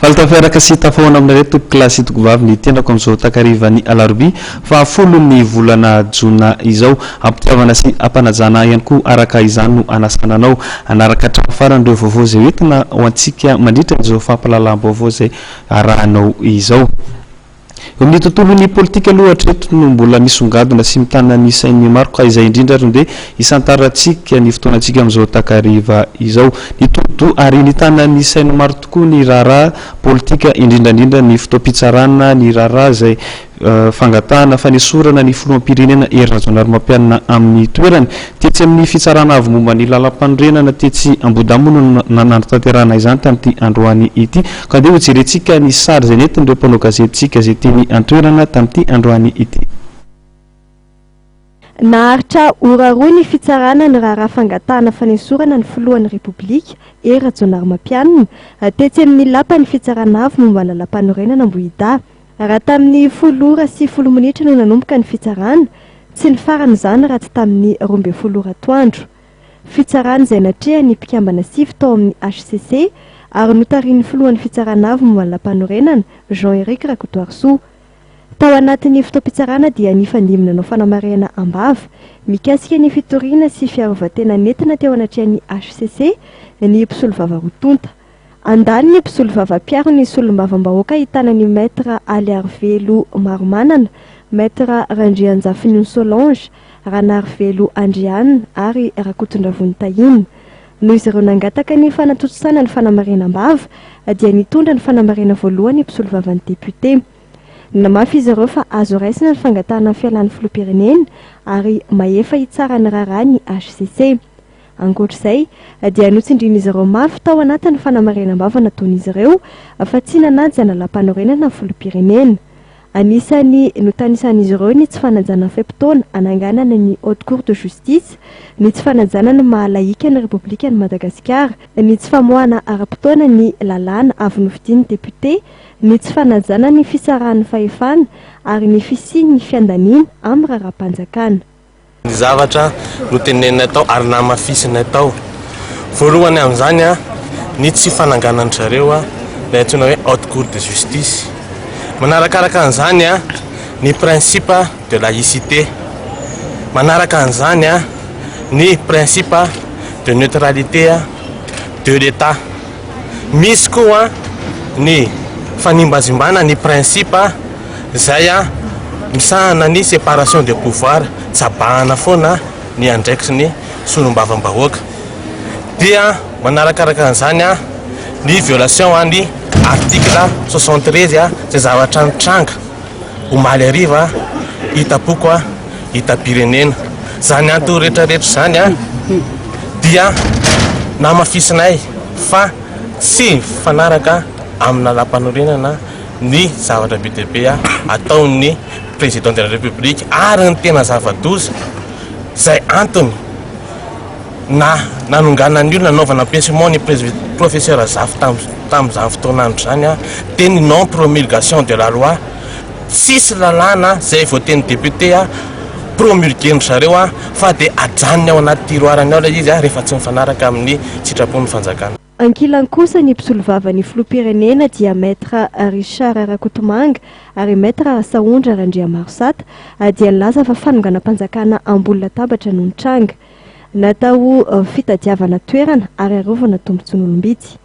faltafiaraka sy tafoana amin'ireo toko klasy toko vavy ny tendrako amin'izao takarivany alarobia fa folo ny volana jona izao ampitiavana sy ampanajana ihany koa araka izany no anasana anao anaraka hatrany farany ireo vaovao izay hoentina ho antsika mandritra izao fampalalam-baovao izay arahanao izao. Amin'ny tontolon'ny politika aloha hatreto no mbola misongadina sy mitana ny sainy maro ka izay indrindra ary nde isantarantsika ny fotoanantsika amin'izao takariva izao ny toto ary ny tana ny sainy maro tokoa ny raharaha politika indrindrandrindra ny fotoam-pitsarana ny raharaha izay fangatahana fanesorana ny filoham-pirenena Rajaonarimampianina amin'ny toerany tetsy amin'ny fitsarana avy momba ny lalam-panorenana tetsy Ambodamona nanandro tanterana izany tamin'ity androany ity ka dia hojerentsika ny sary izay nentin'ireo mpanao gazetitsika izay teny antoerana tamin'ity androany ity. Naharitra ora roa ny fitsarana ny raharaha fangatahana fanesorana ny filohan'ny Repoblika Rajaonarimampianina tetsy amin'ny lapan'ny fitsarana avy momba ny lalam-panorenana Ambohida. Raha tamin'ny 10 ora sy 10 minitra no nanomboka ny fitsarana, tsy ny farany izany raha tsy tamin'ny 12 ora atoandro. Fitsarana izay natrehany mpikambana sivy tao amin'ny HCC ary notarian'ny filohan'ny fitsarana avy momba ny lampanorenana Jean-Éric Rakotoarso. Tao anatin'ny fotoam-pitsarana dia nifandimina nao fanamarihana ambava mikasika ny fitoriana sy fiarovan-tena nentina teo anatrehan'ny HCC ny mpisolo vava Rotonta. Andany ny mpisolo vava Piaro ny solombavam-bahoaka hitanany maître Aliarvelo Maromanana, maître Randrianjafiny Solange, Ranarvelo Andrianina ary Rakotondravony Tahiny. Noho izy ireo nangataka ny fanatotsana ny fanamarihana ambava dia nitondra ny fanamarihana voalohany mpisolo vavan'ny député. Namafy izy ireo fa azo raisina ny fangatahana fialan'ny filoham-pirenena ary maefa hitsara ny raharaha ny HCC. Ankoatr'izay dia notsindrin'izy ireo mafy tao anatin'ny fanamarihana ambava nataon'izy ireo fa tsy nanajana lampanorenana ny filoham-pirenena. Anisany notanisan'izy ireo ny tsy fanajana feptaona ananganana ny Haute Cour de Justice, ny tsy fanajana ny mahalaika ny Repoblika ny Madagasikara, ny tsy famoahana ara-potoana ny lalàna avy novidian'ny député, ny tsy fanajana ny fisarahan'ny fahefana ary ny fisiany fiandaniana amin'ny raharaham-panjakana. Ny zavatra no tenenina tao ary namafisina tao voalohany amin'izany ny tsy fananganany zareo ilay antsoina hoe Haute Cour de Justice. Manarakaraka an'izany ny principe de laïcité, manaraka an'izany ny principe de neutralité de l'État. Misy koa ny fanimbazimbana ny principe izay misahana ny séparation des pouvoirs, tsabahana foana ny andraikitsy ny solombavam-bahoaka. Dia manarakaraka an'izany ny violation ny article 73 zay zavatra nitranga omaly ariva hitapoko hitam-pirenena. Zany anto rehetrarehetra zany dia namafisinay fa tsy fanaraka amina lampanorenana ny zavatra be dia be ataon'ny président de la République ary ny tena zava-doza izay antony nanonganan'ny olona nanaovana pensionnement ny professeur Zafy tamin'izany fotoanandro zany teny non promulgation de la loi, tsisy lalàna izay voaten'ny député promulgueny zareo fa dia ajanony ao anaty tiroarany ao ilay izy rehefa tsy mifanaraka amin'ny sitrapon'ny fanjakana. Ankilany kosa ny mpisolo vavan'ny filoham-pirenena dia maître Richard Rakotomanga ary maître Saondra Randriamarisata dia nilaza fa fanonganam-panjakana ambony latabatra no nitranga. Natao fitadiavana toerana ary arovana tombontson'olom-bitsy.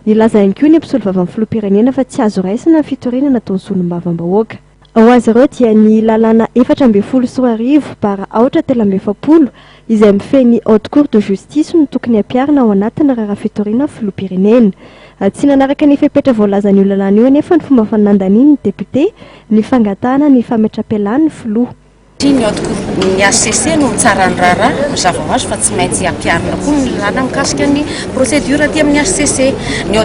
Nilaza ihany koa ny mpisolo vavan'ny filoham-pirenena fa tsy azo raisina ny fitoriana nataon'ny solombavam-bahoaka. Ao azy ireo dia ny lalàna 440/470 izay mifehy Haute Cour de Justice no tokony ampiarina ao anatiny raha fitoriana filoham-pirenena. Tsy nanaraka ny fepetra voalazan'io lalàna io anefa ny fomba fanandaniny ny député ny fangatahana ny fametra-pialan'ny filoha. Ny HCC no tsara ny raharaha mazava ho azy fa tsy maintsy ampiarina koa ny lalàna mikasika ny procédure aty amin'ny HCC. Ny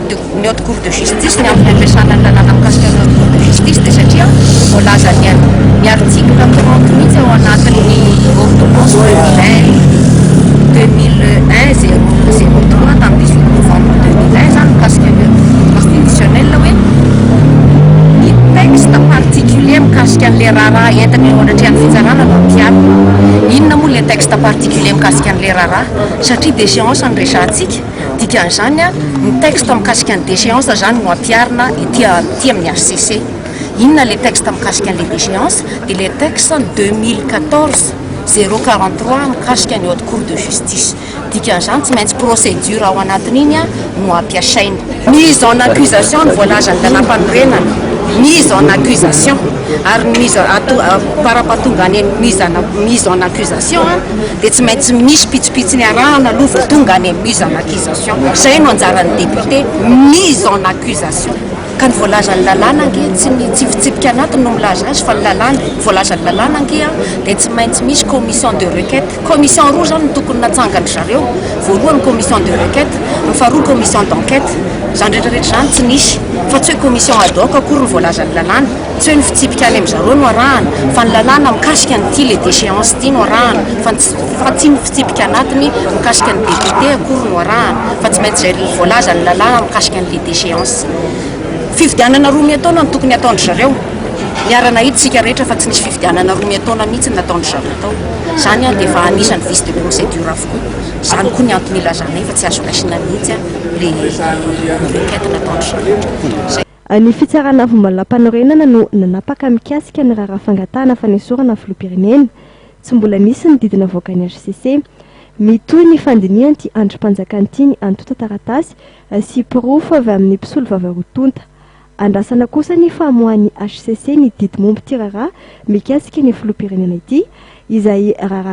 Haute Cour de Justice ny amin'ny ampiasana ny lalàna mikasika ny Haute Cour de Justice dia satria voalaza ny article 30 mihitsy ao anatin'ny ordonnance 2001 03 tamin'ny 18 novembre 2001 zany mikasika ny constitutionnel hoe ny texte particulier mikasika le raharaha entina ohatratrehany fitsarana no ampianina. Inona moa le texte particulier mikasika an'le raharaha satria déchéance no resantsika. Dikan'izany a ny texte mikasika ny déchéance zany no ampiarina ety amin'ny HCC. Inona le texte mikasika an'le déchéance dia le texte 2014 043 mikasika ny haute cour de justice. Dikan'izany tsy maintsy procédure ao anatin'iny a no ampiasaina. Mise en accusation ny voalazan'ny lalam-panorenana, mise en accusation ary mise parapatonga any mise en accusation dia tsy maintsy misy pitsopitsony arahana aloha vao tonga any mise en accusation. Zay no anjaran'ny député, mise en accusation. Ka ny voalazan'ny lalàna ange tsy fitsipika anatiny no milaza azy fa ny lalàna voalazan'ny lalàna ange dia tsy maintsy misy commission de requête. Commission roa zany no tokony natsangany zareo. Voalohany commission de requête, ny faharoa commission d'enquête. Zany rehetrarehetra zany tsy nisy fa tsy hoe commission ad hoc akory ny voalazan'ny lalàna, tsy hoe ny fitsipika any amin'zareo no arahana fa ny lalàna mikasika an'ity le déchéance ity no arahana fa tsy ny fitsipika anatiny mikasika ny député akory no arahana fa tsy maintsy zay voalazan'ny lalàna mikasika an'le déchéance. Fifidianana roa miataona no tokony ataondry zareo. Niarana hiditsika rehetra fa tsy nisy fifidianana roa miataona mihitsy ny nataondry zareo tao. Zany a dia efa anisany vice de procédure avokoa. Zany koa ny antony ilazana fa tsy azo raisina mihitsy le enquête nataondry zareo. Ny fitsarana fomban-lam-panorenana no nanapaka mikasika ny raharaha fangatahana fanesorana filoham-pirenena. Tsy mbola nisy ny didina avoakan'ny HCC. Mitohy ny fandiniany ty androm-panjakana ity ny antota taratasy sy pirofo avy amin'ny mpisolo vavarotonta. Andrasana kosa ny famohan'ny HCC ny didy momby ty raharaha mikasika ny filoham-pirenena ity izay raharaha